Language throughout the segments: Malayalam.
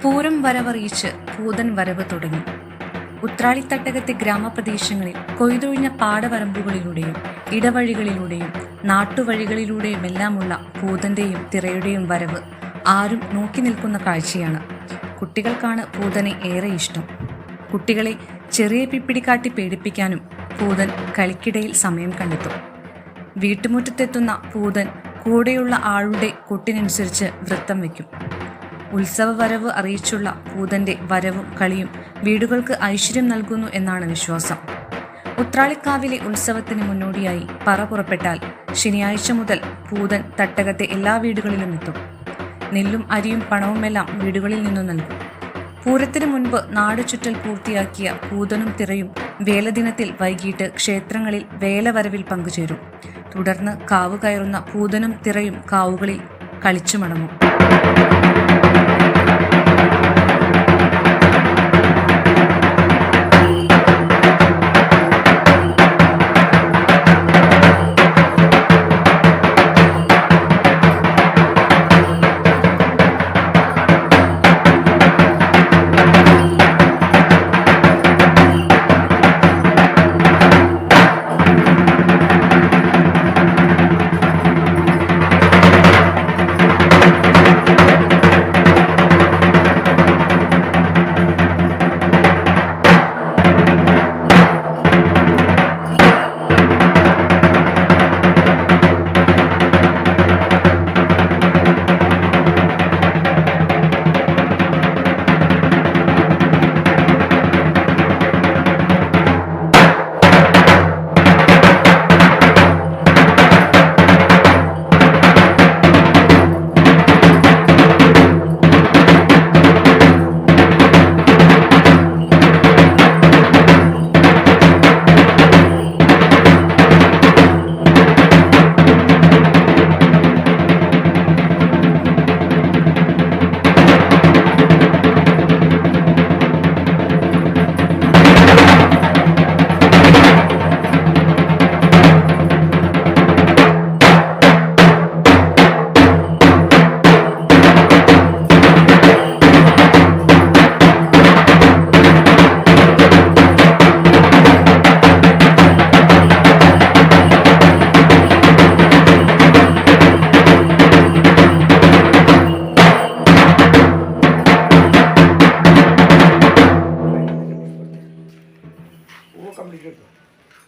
പൂരം വരവറിയിച്ച് പൂതൻ വരവ് തുടങ്ങി. ഉത്രാളിത്തട്ടകത്തെ ഗ്രാമപ്രദേശങ്ങളിൽ കൊയ്തൊഴിഞ്ഞ പാടവരമ്പുകളിലൂടെയും ഇടവഴികളിലൂടെയും നാട്ടുവഴികളിലൂടെയുമെല്ലാമുള്ള പൂതന്റെയും തിറയുടെയും വരവ് ആരും നോക്കി നിൽക്കുന്ന കാഴ്ചയാണ്. കുട്ടികൾക്കാണ് പൂതനെ ഏറെ ഇഷ്ടം. കുട്ടികളെ ചെറിയ പിപ്പിടി കാട്ടി പേടിപ്പിക്കാനും പൂതൻ കളിക്കിടയിൽ സമയം കണ്ടെത്തും. വീട്ടുമുറ്റത്തെത്തുന്ന പൂതൻ കൂടെയുള്ള ആളുടെ കൊട്ടിനനുസരിച്ച് വൃത്തം വയ്ക്കും. ഉത്സവ വരവ് അറിയിച്ചുള്ള പൂതന്റെ വരവും കളിയും വീടുകൾക്ക് ഐശ്വര്യം നൽകുന്നു എന്നാണ് വിശ്വാസം. ഉത്രാളിക്കാവിലെ ഉത്സവത്തിന് മുന്നോടിയായി പറ പുറപ്പെട്ടാൽ ശനിയാഴ്ച മുതൽ പൂതൻ തട്ടകത്തെ എല്ലാ വീടുകളിലും എത്തും. നെല്ലും അരിയും പണവുമെല്ലാം വീടുകളിൽ നിന്നു നൽകും. പൂരത്തിന് മുൻപ് നാട് ചുറ്റൽ പൂർത്തിയാക്കിയ പൂതനും തിറയും വേലദിനത്തിൽ വൈകിട്ട് ക്ഷേത്രങ്ങളിൽ വേലവരവിൽ പങ്കുചേരും. തുടർന്ന് കാവ് കയറുന്ന പൂതനും തിറയും കാവുകളിൽ കളിച്ചു മടങ്ങും.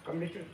Completed.